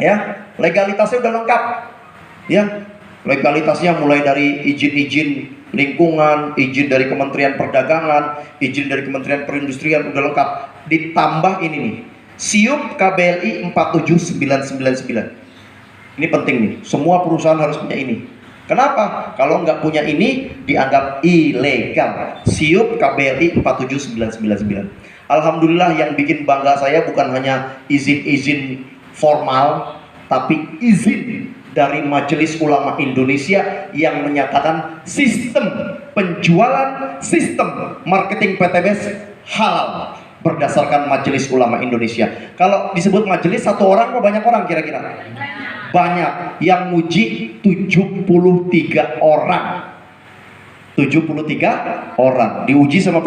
Ya, legalitasnya udah lengkap. Ya, legalitasnya mulai dari izin-izin lingkungan, izin dari Kementerian Perdagangan, izin dari Kementerian Perindustrian udah lengkap. Ditambah ini nih, SIUP KBLI 47999. Ini penting nih, semua perusahaan harus punya ini. Kenapa? Kalau nggak punya ini dianggap ilegal. SIUP KBLI 47999. Alhamdulillah, yang bikin bangga saya bukan hanya izin-izin formal, tapi izin dari Majelis Ulama Indonesia yang menyatakan sistem penjualan, sistem marketing PTBS halal berdasarkan Majelis Ulama Indonesia. Kalau disebut majelis, satu orang atau banyak orang kira-kira? Banyak. Yang muji 73 orang. 73 orang diuji sama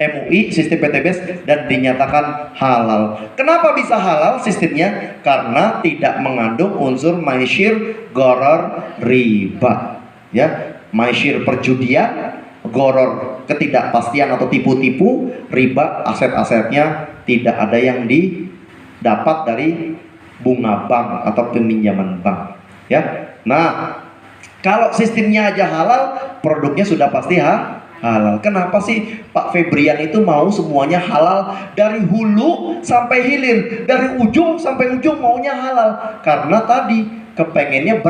MUI sistem PTBS dan dinyatakan halal. Kenapa bisa halal sistemnya? Karena tidak mengandung unsur maisir, gharar, riba. Ya, maisir perjudian, gharar ketidakpastian atau tipu-tipu, riba aset-asetnya tidak ada yang didapat dari bunga bank atau peminjaman bank. Ya. Nah, kalau sistemnya aja halal, produknya sudah pasti halal. Kenapa sih Pak Febrian itu mau semuanya halal dari hulu sampai hilir, dari ujung sampai ujung maunya halal? Karena tadi kepengennya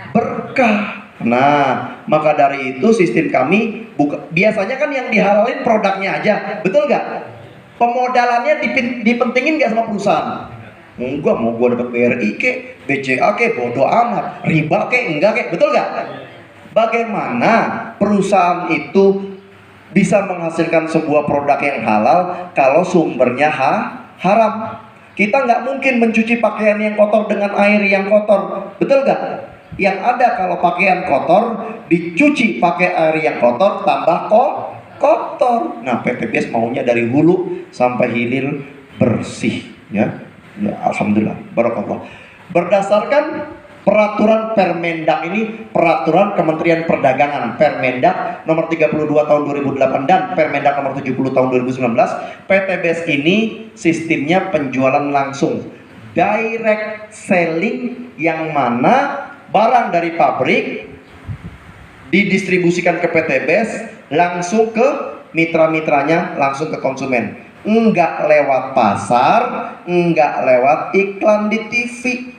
berkah. Nah, maka dari itu sistem kami biasanya kan yang dihalalin produknya aja, betul nggak? Pemodalannya dipentingin nggak sama perusahaan? Enggak, mau gua dapat BRI kek, BCA kek, bodoh amat, riba kek, enggak kek, betul nggak? Bagaimana perusahaan itu bisa menghasilkan sebuah produk yang halal kalau sumbernya haram? Kita nggak mungkin mencuci pakaian yang kotor dengan air yang kotor, betul nggak? Yang ada kalau pakaian kotor dicuci pakai air yang kotor tambah kotor. Nah, PTBS maunya dari hulu sampai hilir bersih, ya. Ya, alhamdulillah, barakallah. Berdasarkan peraturan Permendak ini, peraturan Kementerian Perdagangan, Permendak nomor 32 tahun 2008 dan Permendak nomor 70 tahun 2019, PTBS ini sistemnya penjualan langsung, direct selling, yang mana barang dari pabrik didistribusikan ke PTBS langsung ke mitra-mitranya, langsung ke konsumen. Enggak lewat pasar, enggak lewat iklan di TV.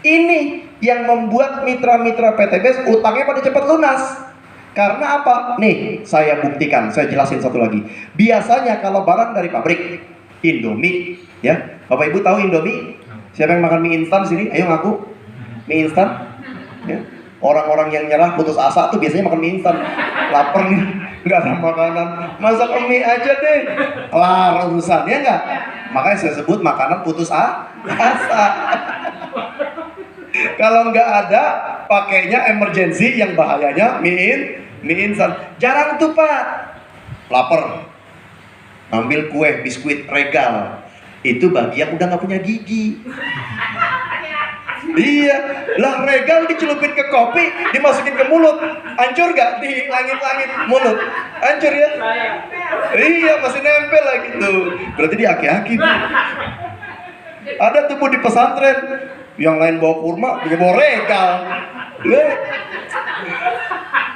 Ini yang membuat mitra-mitra PTBS utangnya pada cepat lunas. Karena apa? Nih, saya buktikan, saya jelasin satu lagi. Biasanya kalau barang dari pabrik, Indomie, ya, Bapak Ibu tahu Indomie? Siapa yang makan mie instan sini? Ayo ngaku. Mie instan? Ya. Orang-orang yang nyerah putus asa tuh biasanya makan mie instan. Lapar nih, nggak ada makanan, masak mie aja deh, kelar urusan, ya nggak? Makanya saya sebut makanan putus asa. Kalau nggak ada, pakainya emergency yang bahayanya mie instan. Jarang tuh Pak, lapar, ambil kue, biskuit, regal. Itu bagi yang udah nggak punya gigi. Iya, lah regal dicelupin ke kopi, dimasukin ke mulut, hancur gak di langit-langit mulut? Hancur ya? Iya, masih nempel lagi tuh. Berarti dia aki-aki. Ada tuh di pesantren, yang lain bawa kurma, dia bawa regal.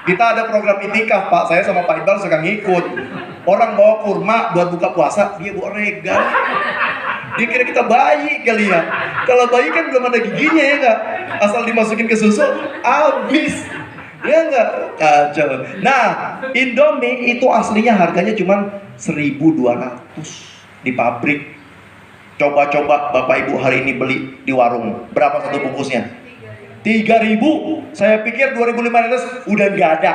Kita ada program itikaf Pak, saya sama Pak Iqbal suka ngikut. Orang bawa kurma buat buka puasa, dia bawa regal. Dia kira kita bayi kali ya. Kalau bayi kan belum ada giginya, ya nggak? Asal dimasukin ke susu, habis. Ya nggak? Kacau. Nah, Indomie itu aslinya harganya cuma 1.200 di pabrik. Coba-coba Bapak Ibu hari ini beli di warung, berapa satu bungkusnya? 3.000. Saya pikir 2.500 udah nggak ada.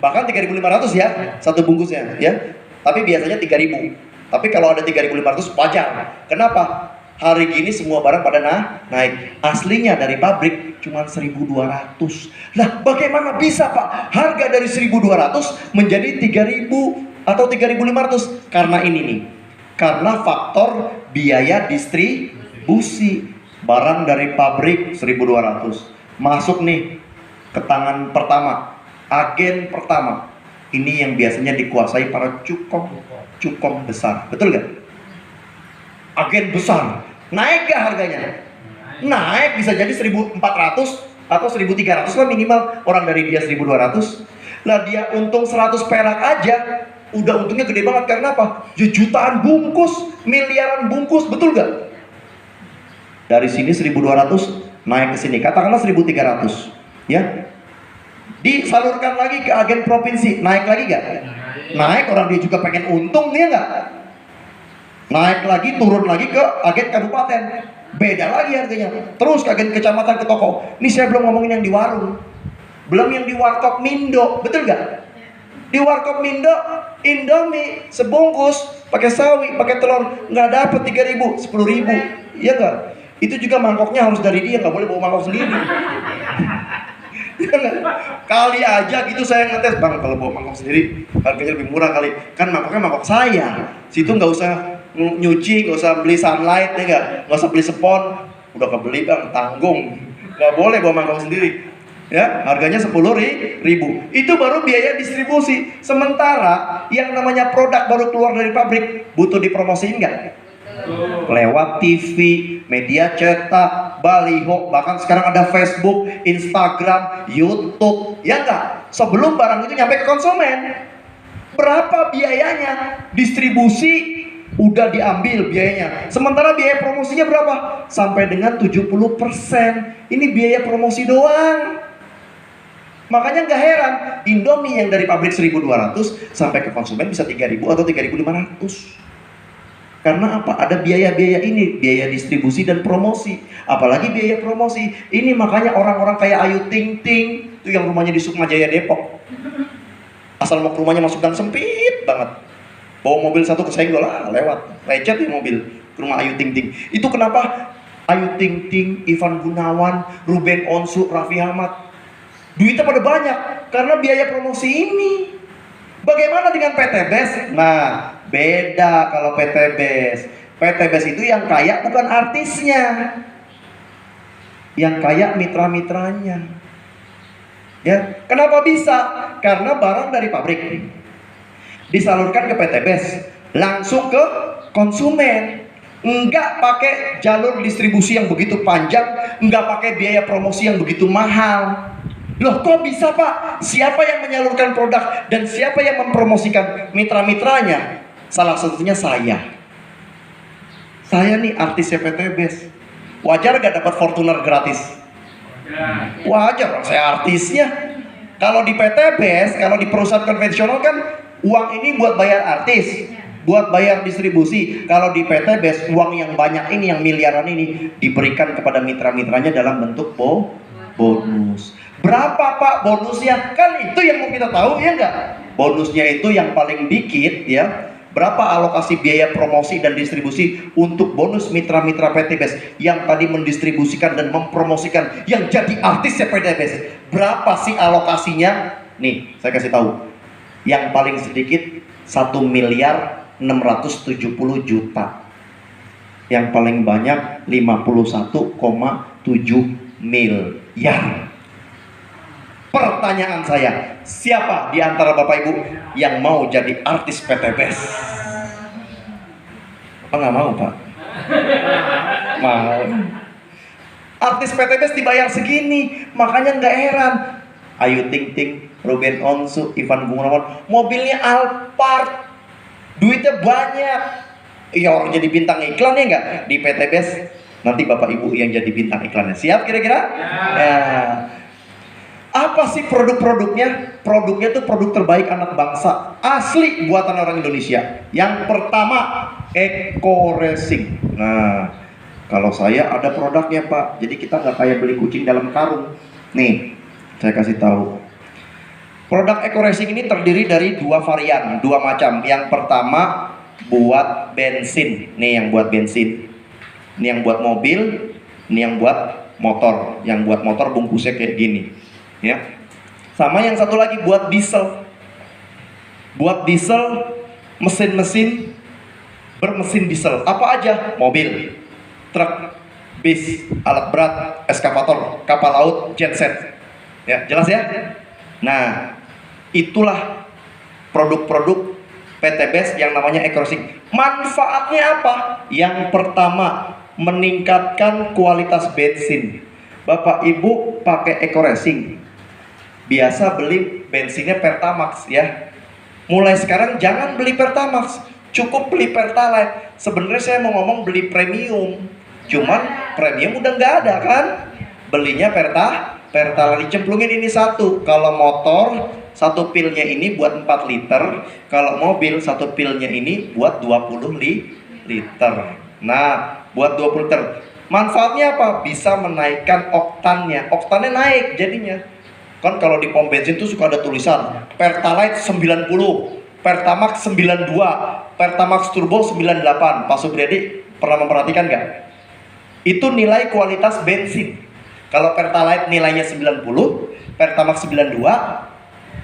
Bahkan 3.500 ya, satu bungkusnya ya. Tapi biasanya 3.000. Tapi kalau ada 3.500 wajar. Kenapa? Hari gini semua barang pada naik. Aslinya dari pabrik cuma 1.200. Lah bagaimana bisa Pak? Harga dari 1.200 menjadi 3.000 atau 3.500? Karena ini nih. Karena faktor biaya distribusi. Barang dari pabrik 1.200. Masuk nih ke tangan pertama, agen pertama. Ini yang biasanya dikuasai para cukong besar, betul nggak? Agen besar, Naik gak harganya? Naik, bisa jadi 1.400 atau 1.300 lah minimal. Orang dari dia 1.200. Lah dia untung 100 perak aja, udah untungnya gede banget. Karena apa? Jutaan bungkus, miliaran bungkus, betul gak? Dari sini 1.200 naik ke sini, katakanlah 1.300, ya. Disalurkan lagi ke agen provinsi, naik lagi gak? Naik, orang dia juga pengen untung, ya gak? Naik lagi, turun lagi ke agen kabupaten, beda lagi harganya. Terus ke agen kecamatan, ke toko. Ini saya belum ngomongin yang di warung, belum yang di warkop Mindo, betul gak? Di warkop Mindo, Indomie sebungkus pakai sawi, pakai telur, nggak dapet 3.000, 10.000, iya nggak? Itu juga mangkoknya harus dari dia, nggak boleh bawa mangkok sendiri. Kali aja gitu saya ngetes, bang kalau bawa mangkok sendiri harganya lebih murah kali, kan mangkoknya mangkok saya. Situ nggak usah nyuci, nggak usah beli sunlight, ya nggak usah beli spon, udah kebeli bang, tanggung, nggak boleh bawa mangkok sendiri. Ya, harganya 10.000. Itu baru biaya distribusi. Sementara yang namanya produk baru keluar dari pabrik butuh dipromosiin nggak? Lewat TV, media cetak, baliho, bahkan sekarang ada Facebook, Instagram, YouTube, ya nggak? Sebelum barang itu nyampe ke konsumen, berapa biayanya? Distribusi udah diambil biayanya. Sementara biaya promosinya berapa? Sampai dengan 70%. Ini biaya promosi doang. Makanya nggak heran Indomie yang dari pabrik 1.200 sampai ke konsumen bisa 3.000 atau 3.500. Karena apa? Ada biaya-biaya ini, biaya distribusi dan promosi. Apalagi biaya promosi. Ini makanya orang-orang kayak Ayu Ting Ting, itu yang rumahnya di Sukma Jaya Depok. Asal mau ke rumahnya masuk gang sempit banget. Bawa mobil satu kesenggol lah, lewat. Lecet di mobil ke rumah Ayu Ting Ting. Itu kenapa Ayu Ting Ting, Ivan Gunawan, Ruben Onsu, Raffi Ahmad duitnya pada banyak karena biaya promosi ini. Bagaimana dengan PT BES? Nah, beda kalau PT BES. PT BES itu yang kaya bukan artisnya, yang kaya mitra-mitranya. Ya, kenapa bisa? Karena barang dari pabrik disalurkan ke PT BES, langsung ke konsumen. Enggak pakai jalur distribusi yang begitu panjang, enggak pakai biaya promosi yang begitu mahal. Loh kok bisa pak? Siapa yang menyalurkan produk dan siapa yang mempromosikan mitra-mitranya? Salah satunya saya. Saya nih artis PT BES. Wajar gak dapat Fortuner gratis? Wajar, saya artisnya. Kalau di PT BES, kalau di perusahaan konvensional kan uang ini buat bayar artis, buat bayar distribusi. Kalau di PT BES, uang yang banyak ini, yang miliaran ini diberikan kepada mitra-mitranya dalam bentuk bonus. Berapa pak bonusnya? Kan itu yang mau kita tahu, ya enggak? Bonusnya itu yang paling dikit, ya. Berapa alokasi biaya promosi dan distribusi untuk bonus mitra-mitra PT BES yang tadi mendistribusikan dan mempromosikan yang jadi artis PT BES? Berapa sih alokasinya? Nih, saya kasih tahu. Yang paling sedikit 1.670.000.000. Yang paling banyak 51,7 miliar. Pertanyaan saya, siapa di antara Bapak Ibu yang mau jadi artis PT BES? Apa nggak mau Pak? Mau. Artis PT BES dibayar segini, makanya nggak heran. Ayu Ting Ting, Ruben Onsu, Ivan Gunawan, mobilnya Alphard, duitnya banyak. Iya orang jadi bintang iklan ya nggak di PT BES? Nanti Bapak Ibu yang jadi bintang iklannya, siap kira-kira? Ya. Apa sih produk-produknya? Produknya tuh produk terbaik anak bangsa, asli buatan orang Indonesia. Yang pertama, Eco Racing. Nah, kalau saya ada produknya Pak, jadi kita nggak kayak beli kucing dalam karung. Nih, saya kasih tahu. Produk Eco Racing ini terdiri dari dua varian, dua macam. Yang pertama buat bensin, nih yang buat bensin. Ini yang buat mobil, ini yang buat motor. Yang buat motor bungkusnya kayak gini. Ya, sama yang satu lagi buat diesel. Buat diesel, mesin-mesin bermesin diesel. Apa aja? Mobil, truk, bis, alat berat, eskavator, kapal laut, genset. Ya, jelas ya? Nah, itulah produk-produk PT BES yang namanya Eco Racing. Manfaatnya apa? Yang pertama, meningkatkan kualitas bensin. Bapak Ibu pakai Eco Racing, biasa beli bensinnya Pertamax ya. Mulai sekarang jangan beli Pertamax, cukup beli Pertalite. Sebenarnya saya mau ngomong beli premium, cuman premium udah nggak ada kan. Belinya Pertalite, dicemplungin ini satu. Kalau motor satu pilnya ini buat 4 liter, kalau mobil satu pilnya ini buat 20 liter. Nah, buat 20 liter. Manfaatnya apa? Bisa menaikkan oktannya. Oktannya naik jadinya. Kan kalau di pom bensin tuh suka ada tulisan Pertalite 90, Pertamax 92, Pertamax Turbo 98. Pak Subriyadi pernah memperhatikan nggak? Itu nilai kualitas bensin. Kalau Pertalite nilainya 90, Pertamax 92,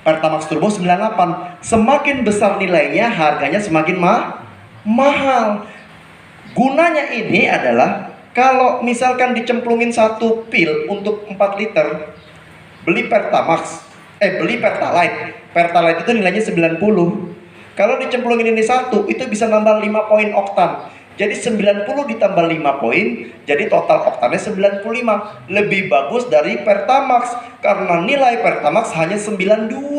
Pertamax Turbo 98. Semakin besar nilainya, harganya semakin mahal. Gunanya ini adalah kalau misalkan dicemplungin satu pil untuk 4 liter, beli Pertamax, beli Pertalite. Pertalite itu nilainya 90. Kalau dicemplungin ini satu, itu bisa nambah 5 poin oktan. Jadi 90 ditambah 5 poin, jadi total oktannya 95. Lebih bagus dari Pertamax, karena nilai Pertamax hanya 92.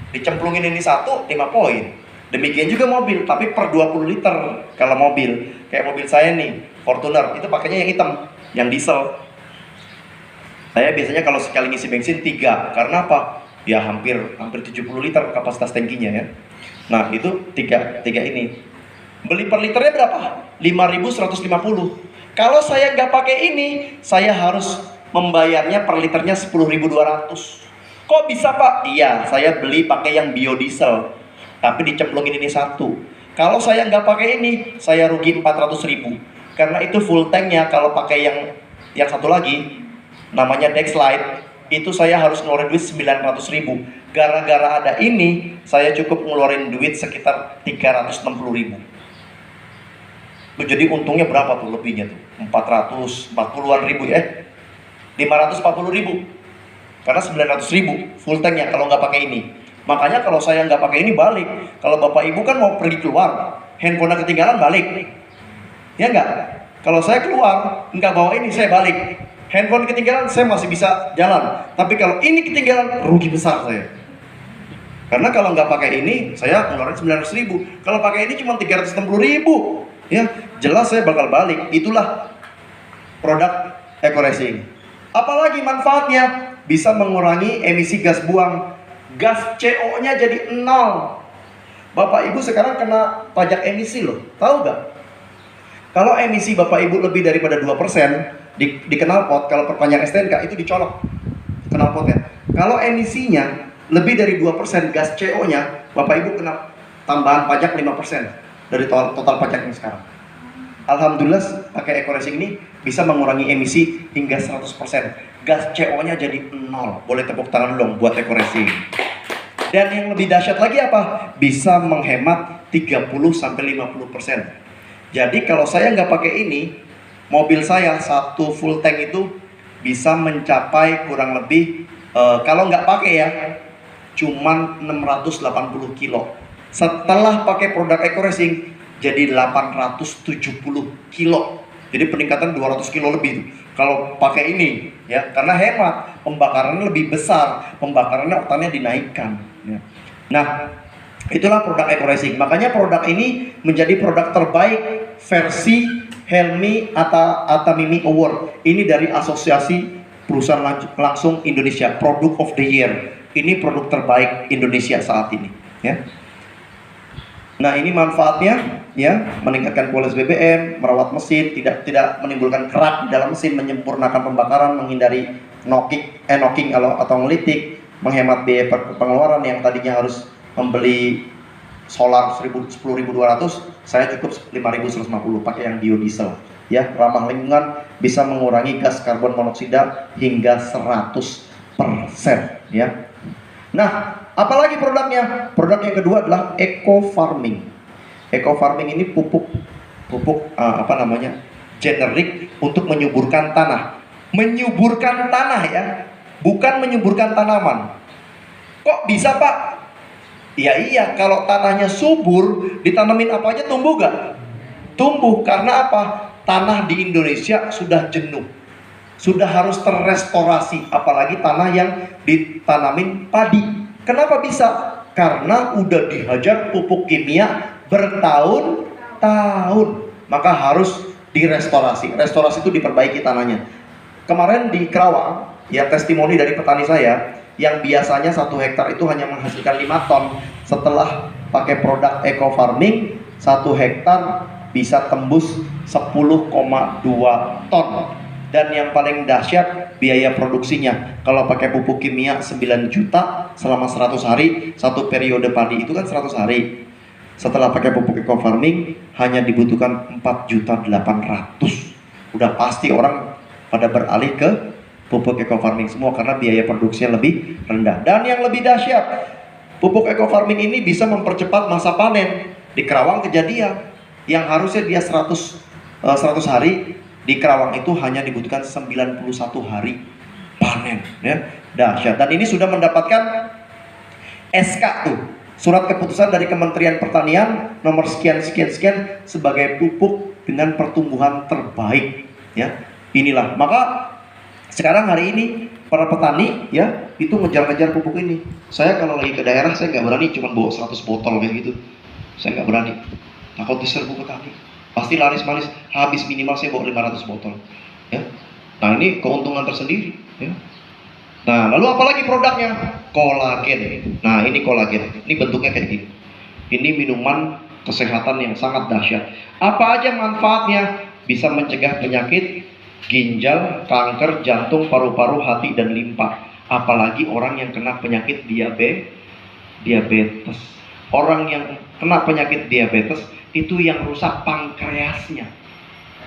Dicemplungin ini satu, 5 poin. Demikian juga mobil, tapi per 20 liter. Kalau mobil, kayak mobil saya nih, Fortuner, itu pakainya yang hitam, yang diesel. Saya biasanya kalau sekali ngisi bensin 3, karena apa? Ya hampir 70 liter kapasitas tangkinya ya. Nah itu tiga ini. Beli per liternya berapa? 5.150. Kalau saya nggak pakai ini, saya harus membayarnya per liternya 10.200. Kok bisa Pak? Iya, saya beli pakai yang biodiesel, tapi dicemplungin ini satu. Kalau saya nggak pakai ini, saya rugi 400.000. Karena itu full tanknya. Kalau pakai yang satu lagi, namanya Dexlite, itu saya harus ngeluarin duit 900.000. Gara-gara ada ini, saya cukup ngeluarin duit sekitar 360.000. Jadi untungnya berapa tuh lebihnya tuh? 440-an ribu ya? 540.000. Karena 900.000 full tanknya kalau nggak pakai ini. Makanya kalau saya nggak pakai ini balik. Kalau Bapak Ibu kan mau pergi keluar, handphone ketinggalan balik. Ya nggak? Kalau saya keluar, nggak bawa ini, saya balik. Handphone ketinggalan, saya masih bisa jalan. Tapi kalau ini ketinggalan, rugi besar saya. Karena kalau nggak pakai ini, saya ngeluarin 900.000. Kalau pakai ini cuma 360.000. Ya, jelas saya bakal balik. Itulah produk Eco Racing. Apalagi manfaatnya? Bisa mengurangi emisi gas buang. Gas CO-nya jadi 0. Bapak Ibu sekarang kena pajak emisi loh. Tahu nggak? Kalau emisi Bapak Ibu lebih daripada 2%, di knalpot, kalau perpanjang STNK itu dicolok knalpotnya. Kalau emisinya lebih dari 2% gas CO-nya, Bapak Ibu kena tambahan pajak 5% dari total pajak yang sekarang. Alhamdulillah pakai Eco Racing ini bisa mengurangi emisi hingga 100%. Gas CO-nya jadi 0. Boleh tepuk tangan dong buat Eco Racing. Dan yang lebih dahsyat lagi apa? Bisa menghemat 30-50%. Jadi kalau saya nggak pakai ini, mobil saya satu full tank itu bisa mencapai kurang lebih kalau nggak pakai ya, cuman 680 kilo. Setelah pakai produk Eco Racing jadi 870 kilo. Jadi peningkatan 200 kilo lebih kalau pakai ini ya, karena hemat, pembakarannya lebih besar, pembakarannya oktannya dinaikkan ya. Nah, itulah produk Eco Racing. Makanya produk ini menjadi produk terbaik versi Helmi Atamimi Award. Ini dari Asosiasi Perusahaan Langsung Indonesia, Product of the Year. Ini produk terbaik Indonesia saat ini ya. Nah, ini manfaatnya ya, meningkatkan kualitas BBM, merawat mesin, tidak menimbulkan kerak di dalam mesin, menyempurnakan pembakaran, menghindari knocking atau ngelitik, menghemat biaya pengeluaran yang tadinya harus membeli solar 10.200, saya cukup 5.150 pakai yang biodiesel ya, ramah lingkungan, bisa mengurangi gas karbon monoksida hingga 100% ya. Nah, apalagi produknya? Produk yang kedua adalah eco farming. Eco farming ini pupuk generik untuk menyuburkan tanah. Menyuburkan tanah ya, bukan menyuburkan tanaman. Kok bisa Pak? Iya, kalau tanahnya subur, ditanamin apa aja tumbuh gak? Tumbuh, karena apa? tanah di Indonesia sudah jenuh, sudah harus terrestorasi, apalagi tanah yang ditanamin padi. Kenapa bisa? Karena udah dihajar pupuk kimia bertahun-tahun, maka harus direstorasi. Restorasi itu diperbaiki tanahnya. Kemarin di Kerawang, ya testimoni dari petani saya, yang biasanya 1 hektar itu hanya menghasilkan 5 ton, setelah pakai produk eco farming, 1 hektar bisa tembus 10,2 ton. Dan yang paling dahsyat biaya produksinya, kalau pakai pupuk kimia 9 juta selama 100 hari, satu periode padi itu kan 100 hari. Setelah pakai pupuk eco farming hanya dibutuhkan 4.800.000. Udah pasti orang pada beralih ke pupuk eco farming semua karena biaya produksinya lebih rendah. Dan yang lebih dahsyat, pupuk eco farming ini bisa mempercepat masa panen. Di Kerawang kejadian, yang harusnya dia 100 hari, di Kerawang itu hanya dibutuhkan 91 hari panen, ya. Dahsyat. Dan ini sudah mendapatkan SK tuh, surat keputusan dari Kementerian Pertanian nomor sekian sekian sekian sebagai pupuk dengan pertumbuhan terbaik, ya. Inilah, maka sekarang hari ini para petani, ya, itu ngejar-ngejar pupuk ini. Saya kalau lagi ke daerah, saya nggak berani cuma bawa 100 botol kayak gitu. Saya nggak berani, takut diserbu petani. Pasti laris manis, habis minimal saya bawa 500 botol, ya. Nah, ini keuntungan tersendiri, ya. Nah, lalu apalagi produknya? Kolagen. Nah, ini kolagen. Ini bentuknya kayak gini. Ini minuman kesehatan yang sangat dahsyat. Apa aja manfaatnya? Bisa mencegah penyakit ginjal, kanker, jantung, paru-paru, hati, dan limpa. Apalagi orang yang kena penyakit diabetes. Orang yang kena penyakit diabetes itu yang rusak pankreasnya,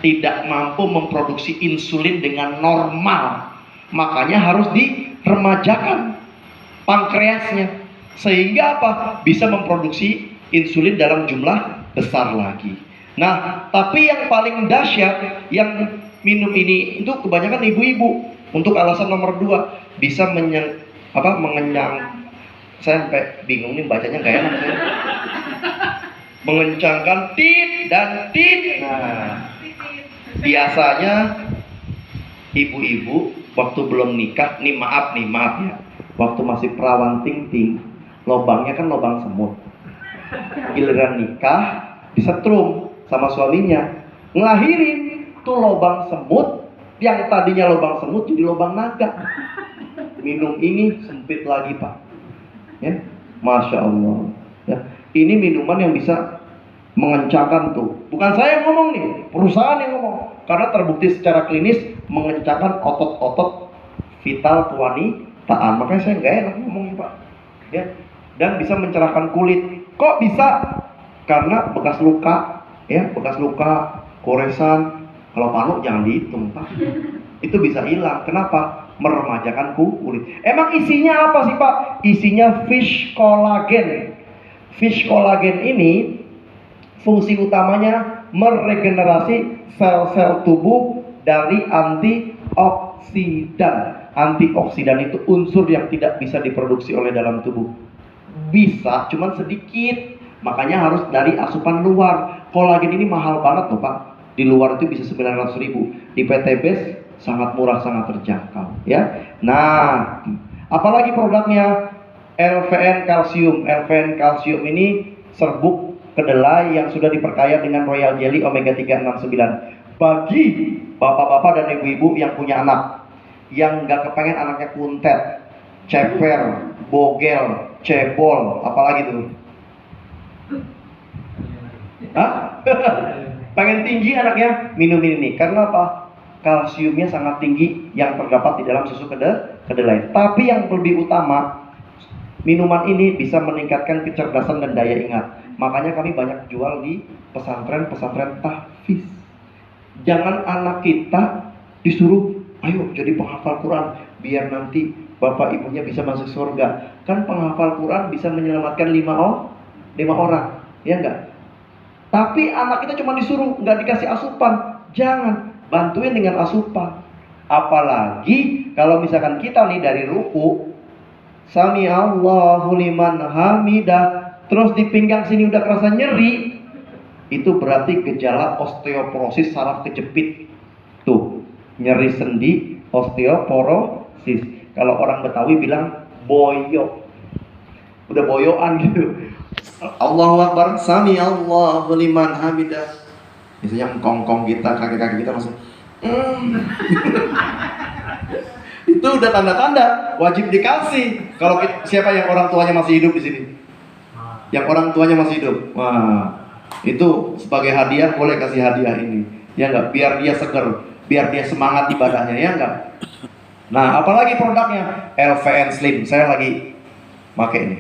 tidak mampu memproduksi insulin dengan normal, makanya harus diremajakan pankreasnya, sehingga apa? Bisa memproduksi insulin dalam jumlah besar lagi. Nah, tapi yang paling dahsyat, yang minum ini itu kebanyakan ibu-ibu, untuk alasan nomor 2, bisa mengenyang. Saya sampai bingung nih bacanya, nggak enak saya. Mengencangkan tit dan tit. Nah, biasanya ibu-ibu waktu belum nikah, nih maaf ya, waktu masih perawan ting-ting, lobangnya kan lobang semut. Giliran nikah, disetrum sama suaminya, ngelahirin tuh lobang semut, yang tadinya lobang semut jadi lobang naga. Minum ini sempit lagi, Pak. Ya, Masya Allah, ya. Ini minuman yang bisa mengencangkan tuh. Bukan saya yang ngomong nih, perusahaan yang ngomong. Karena terbukti secara klinis mengencangkan otot-otot vital kewanitaan. Makanya saya nggak enak ngomongnya, Pak. Ya. Dan bisa mencerahkan kulit. Kok bisa? Karena bekas luka, ya, bekas luka, koresan. Kalau panu jangan dihitung, Pak. Itu bisa hilang. Kenapa? Meremajakan kulit. Emang isinya apa sih, Pak? Isinya fish collagen. Fish collagen ini fungsi utamanya meregenerasi sel-sel tubuh dari antioksidan. Antioksidan itu unsur yang tidak bisa diproduksi oleh dalam tubuh. Bisa, cuman sedikit. Makanya harus dari asupan luar. Kolagen ini mahal banget loh, Pak. Di luar itu bisa 900.000. Di PTBes sangat murah, sangat terjangkau, ya. Nah, apalagi produknya? LVN kalsium. LVN kalsium ini serbuk kedelai yang sudah diperkaya dengan royal jelly omega 369. Bagi bapak-bapak dan ibu-ibu yang punya anak, yang nggak kepengen anaknya kuntet, ceper, bogel, cebol, apalagi tuh? Hah? Pengen tinggi anaknya, minum ini. Karena apa? Kalsiumnya sangat tinggi yang terdapat di dalam susu kedelai. Tapi yang lebih utama, minuman ini bisa meningkatkan kecerdasan dan daya ingat. Makanya kami banyak jual di pesantren-pesantren tahfiz. Jangan anak kita disuruh, ayo jadi penghafal Quran, biar nanti bapak ibunya bisa masuk surga. Kan penghafal Quran bisa menyelamatkan 5 orang, ya enggak? Tapi anak kita cuma disuruh, nggak dikasih asupan. Jangan, bantuin dengan asupan. Apalagi kalau misalkan kita nih dari ruku, Sami Allahu liman hamidah, terus di pinggang sini udah kerasa nyeri, itu berarti gejala osteoporosis saraf kejepit. Tuh, nyeri sendi, osteoporosis. Kalau orang Betawi bilang boyok. Udah boyokan gitu. Allahu Akbar, sami Allahu liman hamidah. Biasanya mengkongkong kita, kaki-kaki kita masuk. Itu udah tanda-tanda wajib dikasih. Kalau siapa yang orang tuanya masih hidup di sini? Yang orang tuanya masih hidup. Wah, itu sebagai hadiah boleh kasih hadiah ini. Ya enggak? Biar dia seger, biar dia semangat ibadahnya, ya enggak? Nah, apalagi produknya? LVN Slim. Saya lagi pakai ini.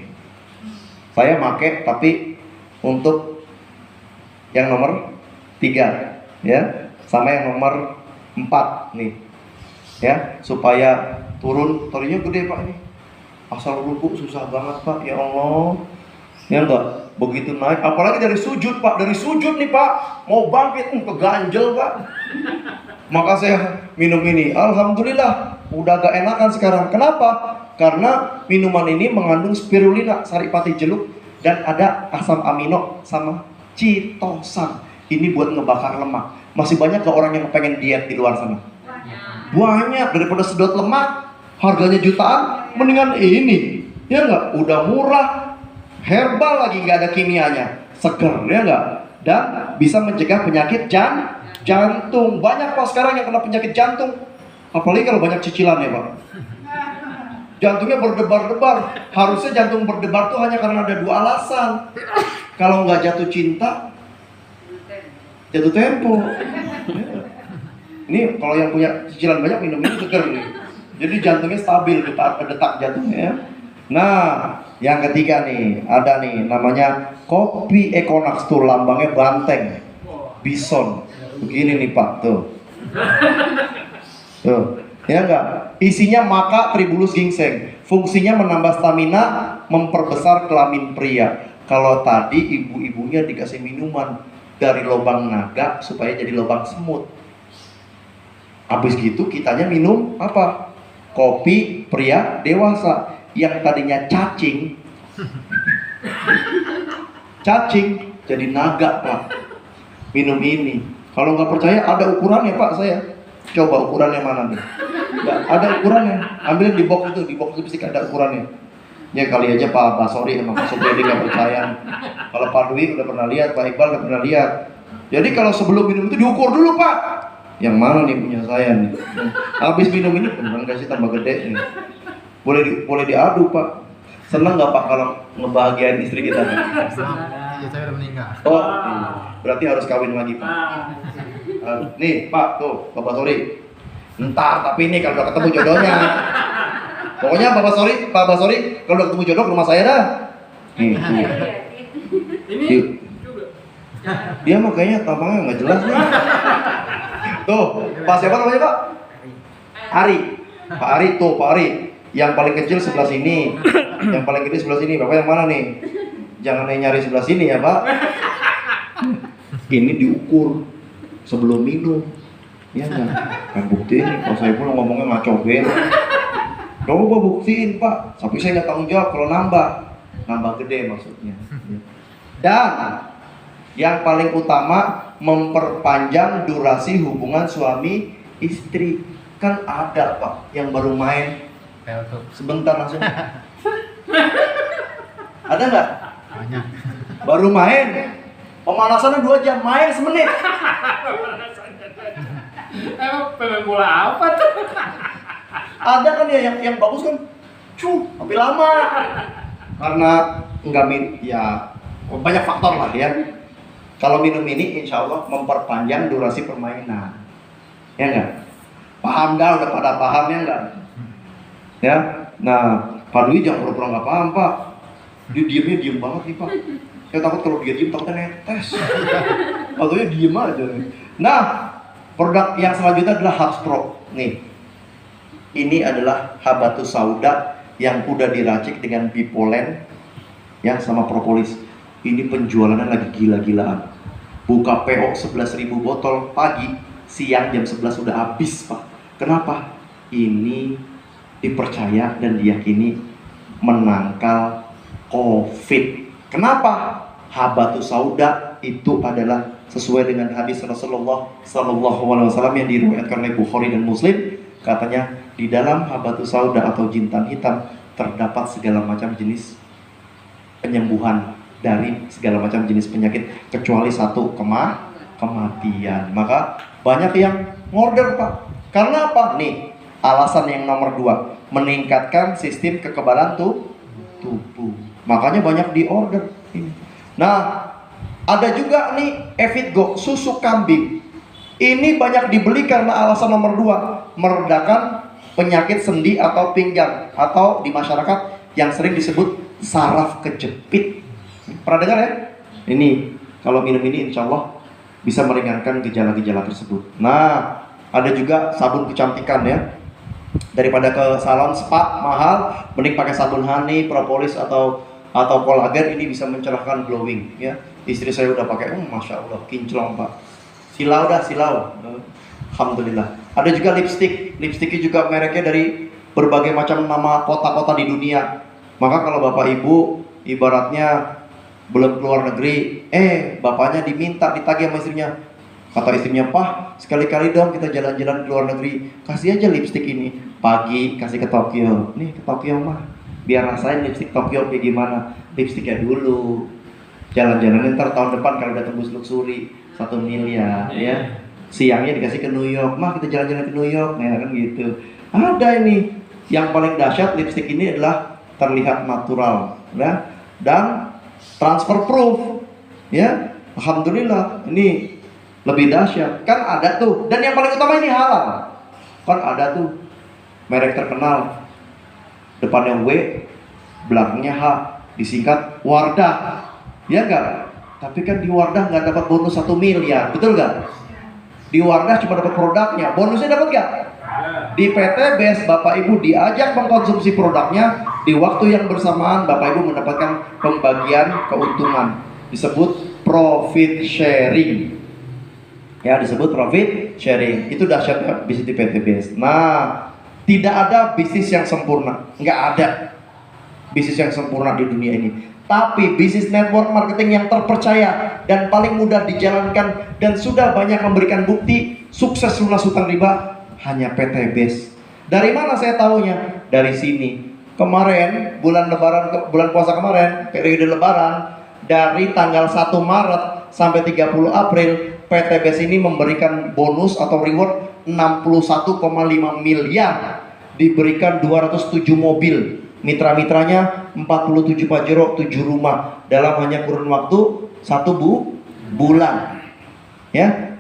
Saya pakai tapi untuk yang nomor 3 ya, sama yang nomor 4 nih. Ya, supaya turunnya gede Pak ini. Asal ruku susah banget Pak, ya Allah. Ya enggak, begitu naik, apalagi dari sujud Pak, dari sujud nih Pak, mau bangkit, keganjel Pak. Maka saya minum ini, alhamdulillah, udah agak enakan sekarang. Kenapa? Karena minuman ini mengandung spirulina, saripati jeluk, dan ada asam amino sama chitosan. Ini buat ngebakar lemak. Masih banyak ke orang yang pengen diet di luar sana? Banyak, daripada sedot lemak, harganya jutaan, mendingan ini. Ya enggak, udah murah, herbal lagi, nggak ada kimianya, seger, ya enggak? Dan bisa mencegah penyakit jantung. Banyak Pak sekarang yang kena penyakit jantung, apalagi kalau banyak cicilan ya Pak. Jantungnya berdebar-debar. Harusnya jantung berdebar tuh hanya karena ada 2 alasan. Kalau nggak jatuh cinta, jatuh tempo. Ini kalau yang punya cicilan banyak minum ini seger nih. Jadi jantungnya stabil, detak jantungnya ya. Nah, yang ketiga nih, ada nih namanya kopi Econax, tuh lambangnya banteng, bison. Begini nih Pak, tuh. Tuh, ya enggak? Isinya maka tribulus ginseng. Fungsinya menambah stamina, memperbesar kelamin pria. Kalau tadi ibu-ibunya dikasih minuman dari lubang naga supaya jadi lubang semut. Habis gitu kitanya minum apa? Kopi pria dewasa. Yang tadinya cacing jadi naga Pak, minum ini. Kalau nggak percaya ada ukurannya Pak, saya coba ukurannya mana nih. Nggak ada ukurannya, ambilin di box itu pasti ada ukurannya. Ya kali aja Pak Basori sama Pak Supriyadi nggak percaya. Kalau Pak Dwi udah pernah lihat, Pak Iqbal udah pernah lihat. Jadi kalau sebelum minum itu diukur dulu Pak. Yang mana nih punya saya nih? Habis minum ini beneran nggak sih tambah gede nih? Boleh diadu Pak. Senang nggak Pak kalau ngebahagiain istri kita? Ya, saya udah meninggal. Oh, berarti harus kawin lagi Pak. Nih Pak, tuh Bapak Sori. Entar, tapi ini kalau udah ketemu jodohnya. Pokoknya Pak Basori kalau udah ketemu jodoh ke rumah saya dah. Nih, tuh. Ini juga. Dia mah kayaknya tampangnya nggak jelas nih. Tuh, Pak siapa namanya Pak? Ari. Pak Ari tuh, Pak Ari. Yang paling kecil sebelah sini, yang paling gede sebelah sini. Bapak yang mana nih? Jangan nyari sebelah sini ya Pak. Ini diukur sebelum minum. Ya kan? Kan buktiin nih. Kalau saya pun ngomongnya ngaco banget. Coba buktiin Pak. Tapi saya nggak tanggung jawab kalau nambah gede maksudnya. Dan yang paling utama memperpanjang durasi hubungan suami istri. Kan ada Pak yang baru main sebentar langsung. Ada nggak? Banyak. Baru main, pemanasannya 2 jam, main semenit. Emang pemain bola apa tuh? Ada kan ya yang bagus kan, tapi lama. Karena nggak ya banyak faktor lah ya. Kalau minum ini insya Allah memperpanjang durasi permainan. Ya enggak? Paham dah, udah pada paham ya enggak? Ya, nah Pak Dwi jangan pura-pura nggak paham Pak. Dia diem banget nih Pak. Saya takut kalau dia diem takutnya netes. Atau dia diem aja nih. Nah, produk yang selanjutnya adalah Herbs Pro. Nih, ini adalah habatus sauda yang udah diracik dengan bipolen, ya sama propolis. Ini penjualannya lagi gila-gilaan. Buka PO 11.000 botol pagi, siang jam 11 udah habis Pak. Kenapa? Ini dipercaya dan diyakini menangkal COVID. Kenapa? Habatus sauda itu adalah sesuai dengan hadis Rasulullah Sallallahu Alaihi Wasallam yang diriwayatkan oleh Bukhari dan Muslim. Katanya di dalam habatus sauda atau jintan hitam terdapat segala macam jenis penyembuhan dari segala macam jenis penyakit kecuali satu, kematian. Maka banyak yang ngorder, Pak. Karena apa? Nih, alasan yang nomor 2, meningkatkan sistem kekebalan tubuh. Makanya banyak diorder ini. Nah, ada juga nih Evitgo, susu kambing. Ini banyak dibeli karena alasan nomor 2, meredakan penyakit sendi atau pinggang, atau di masyarakat yang sering disebut saraf kejepit. Pernah dengar ya? Ini kalau minum ini insya Allah bisa meringankan gejala-gejala tersebut. Nah, ada juga sabun kecantikan ya. Daripada ke salon spa mahal, mending pakai sabun honey, propolis atau kolagen. Ini bisa mencerahkan glowing ya. Istri saya udah pakai, masya Allah, kinclong Pak. Silau. Alhamdulillah. Ada juga lipstiknya juga mereknya dari berbagai macam nama kota-kota di dunia. Maka kalau bapak ibu ibaratnya belum keluar negeri, bapaknya diminta ditagih sama istrinya. Kata istrinya, "Pak, sekali-kali dong kita jalan-jalan ke luar negeri, kasih aja lipstik ini." Pagi kasih ke Tokyo, nih ke Tokyo mah, biar rasain lipstik Tokyo kayak gimana. Lipstiknya dulu, jalan-jalan ntar tahun depan kalau udah tembus luxury 1 miliar ya. Siangnya dikasih ke New York, "Mah kita jalan-jalan ke New York," ya kan gitu. Ada ini, yang paling dahsyat lipstik ini adalah terlihat natural ya, dan transfer proof ya. Alhamdulillah, ini lebih dahsyat. Kan ada tuh, dan yang paling utama ini halal. Kan ada tuh merek terkenal, depannya W, belakangnya H, disingkat Wardah. Ya enggak? Tapi kan di Wardah nggak dapat bonus 1 miliar, betul nggak? Di Wardah cuma dapat produknya, bonusnya dapat nggak? Di PT BES Bapak Ibu diajak mengkonsumsi produknya, di waktu yang bersamaan Bapak Ibu mendapatkan pembagian keuntungan, disebut profit sharing. Ya, disebut profit sharing. Itu dahsyatnya bisnis di PT BES. Nah, tidak ada bisnis yang sempurna, nggak ada bisnis yang sempurna di dunia ini. Tapi bisnis network marketing yang terpercaya dan paling mudah dijalankan dan sudah banyak memberikan bukti sukses lunas hutang riba hanya PT BES. Dari mana saya tahunya? Dari sini. Kemarin bulan puasa kemarin, periode lebaran, dari tanggal 1 Maret sampai 30 April, PT BES ini memberikan bonus atau reward 61,5 miliar. Diberikan 207 mobil. Mitra-mitranya 47 Pajero, 7 rumah dalam hanya kurun waktu 1 bulan. Ya.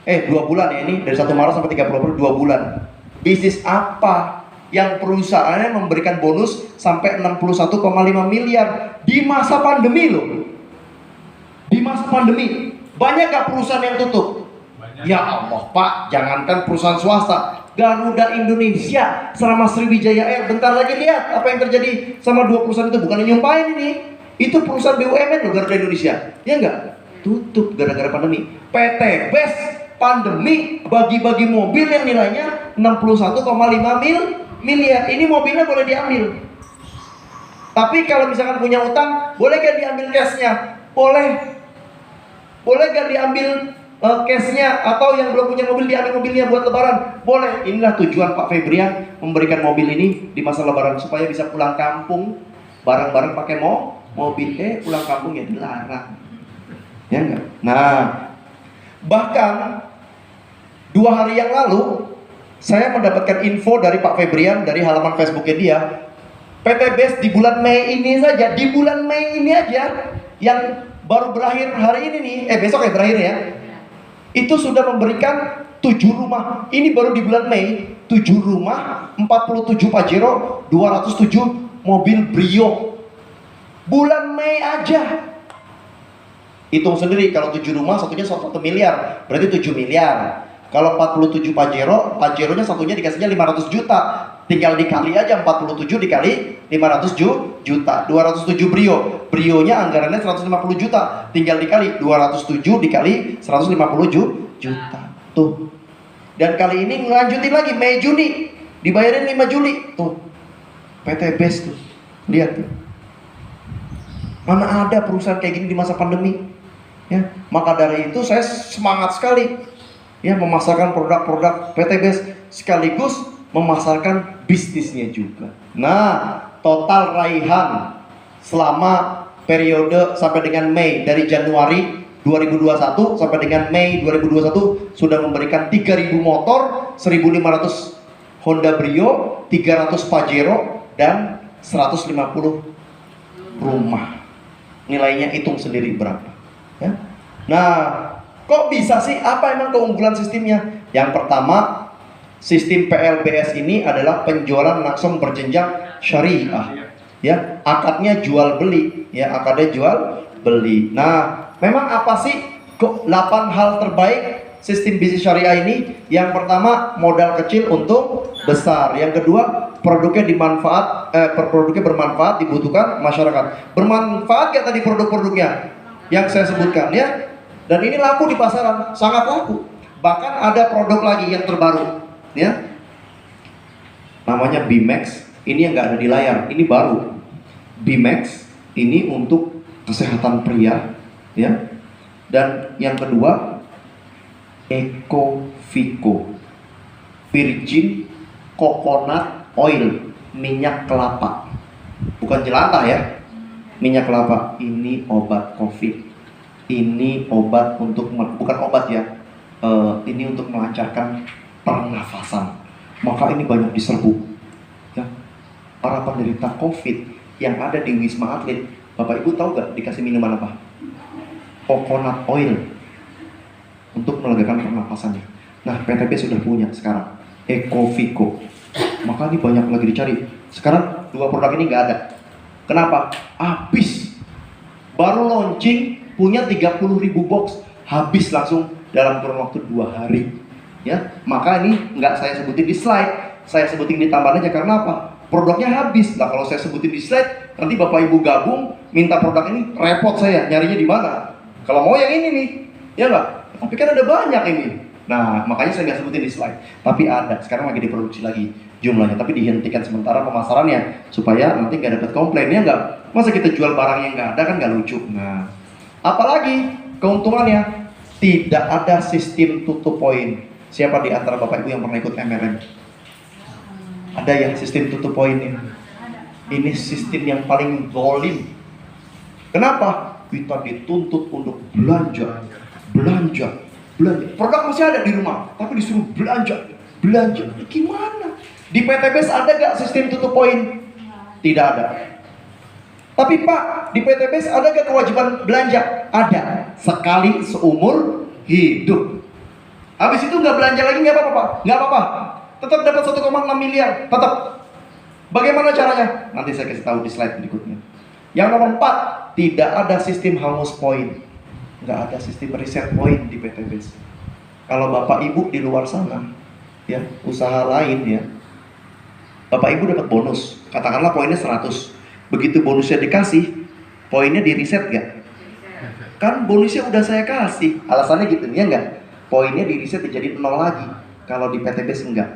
2 bulan ya ini, dari 1 Maret sampai 30 April 2 bulan. Bisnis apa yang perusahaannya memberikan bonus sampai 61,5 miliar di masa pandemi loh? Di masa pandemi, banyak gak perusahaan yang tutup? Banyak. Ya Allah Pak, jangankan perusahaan swasta, Garuda Indonesia selama Sriwijaya Air, bentar lagi lihat apa yang terjadi sama 2 perusahaan itu. Bukan nyumpahin ini, itu perusahaan BUMN loh, Garuda Indonesia. Ya enggak? Tutup gara-gara pandemi. PT BES pandemi bagi-bagi mobil yang nilainya 61,5 miliar. Ini mobilnya boleh diambil. Tapi kalau misalkan punya utang, boleh gak diambil cashnya? Boleh. Boleh gak diambil cashnya, atau yang belum punya mobil diambil mobilnya buat lebaran? Boleh. Inilah tujuan Pak Febrian memberikan mobil ini di masa lebaran, supaya bisa pulang kampung bareng-bareng pakai mobil. Pulang kampung ya dilarang. Ya enggak? Nah, bahkan 2 hari yang lalu saya mendapatkan info dari Pak Febrian dari halaman Facebooknya dia. PT BES di bulan Mei ini saja, di bulan Mei ini aja, yang baru berakhir hari ini nih, besok ya berakhir ya, itu sudah memberikan 7 rumah. Ini baru di bulan Mei, 7 rumah, 47 Pajero, 207 mobil Brio. Bulan Mei aja. Hitung sendiri, kalau 7 rumah satunya 1 miliar, berarti 7 miliar. Kalau 47 Pajeronya satunya dikasihnya 500 juta. Tinggal dikali aja 47 dikali 500 juta. 207 Brionya anggarannya 150 juta. Tinggal dikali 207 dikali 150 juta. Tuh. Dan kali ini ngelanjutin lagi Mei Juni, dibayarin 5 Juli. Tuh. PT BES tuh. Lihat tuh. Mana ada perusahaan kayak gini di masa pandemi? Ya, maka dari itu saya semangat sekali ya memasarkan produk-produk PTBS sekaligus memasarkan bisnisnya juga. Nah, total raihan selama periode sampai dengan Mei, dari Januari 2021 sampai dengan Mei 2021 sudah memberikan 3.000 motor, 1.500 Honda Brio, 300 Pajero, dan 150 rumah. Nilainya hitung sendiri berapa ya. Nah, kok bisa sih? Apa emang keunggulan sistemnya? Yang pertama, sistem PLBS ini adalah penjualan langsung berjenjang syariah. Ya, akadnya jual beli, ya, akadnya jual beli. Nah, memang apa sih kok 8 hal terbaik sistem bisnis syariah ini? Yang pertama, modal kecil untung besar. Yang kedua, produknya produknya bermanfaat, dibutuhkan masyarakat. Bermanfaat gak tadi produk-produknya yang saya sebutkan ya? Dan ini laku di pasaran, sangat laku. Bahkan ada produk lagi yang terbaru, ya, namanya Bimax. Ini yang nggak ada di layar, ini baru. Bimax ini untuk kesehatan pria, ya. Dan yang kedua, Ecovico Virgin Coconut Oil, minyak kelapa, bukan jelantah ya, minyak kelapa. Ini obat COVID, ini obat untuk, bukan obat ya, ini untuk melancarkan pernafasan. Maka ini banyak diserbu ya. Para penderita COVID yang ada di Wisma Atlet, Bapak Ibu tahu gak dikasih minuman apa? Coconut oil untuk melegakan pernafasannya. Nah, PTB sudah punya sekarang Ecovico. Maka ini banyak lagi dicari. Sekarang 2 produk ini nggak ada. Kenapa? Habis. Baru launching punya 30.000 box, habis langsung dalam kurun waktu 2 hari. Ya, maka ini nggak saya sebutin di slide, saya sebutin di tambahan aja. Karena apa? Produknya habis. Nah, kalau saya sebutin di slide, nanti Bapak Ibu gabung minta produk ini, repot saya nyarinya di mana. Kalau mau yang ini nih, ya nggak? Tapi kan ada banyak ini. Nah, makanya saya nggak sebutin di slide. Tapi ada, sekarang lagi diproduksi lagi jumlahnya. Tapi dihentikan sementara pemasarannya supaya nanti nggak dapat komplain, ya nggak? Masa kita jual barang yang nggak ada, kan nggak lucu. Nah, apalagi keuntungannya, tidak ada sistem tutup poin. Siapa di antara Bapak Ibu yang pernah ikut MLM? Ada yang sistem tutup poinnya? Ini sistem yang paling zalim. Kenapa? Kita dituntut untuk belanja. Produk masih ada di rumah, tapi disuruh belanja. Gimana? Di PTBS ada gak sistem tutup poin? Tidak ada. Tapi Pak, di PTBS ada gak kewajiban belanja? Ada. Sekali seumur hidup. Habis itu nggak belanja lagi nggak apa-apa Pak? Nggak apa-apa. Tetap dapat 1,6 miliar. Tetap. Bagaimana caranya? Nanti saya kasih tahu di slide berikutnya. Yang nomor 4, tidak ada sistem hangus poin. Nggak ada sistem reset poin di PTBS. Kalau Bapak Ibu di luar sana, ya, usaha lain ya, Bapak Ibu dapat bonus. Katakanlah poinnya 100. Begitu bonusnya dikasih, poinnya di reset nggak? Kan bonusnya udah saya kasih. Alasannya gitu, ya nggak? Poinnya di reset jadi 0 lagi. Kalau di PTBS enggak.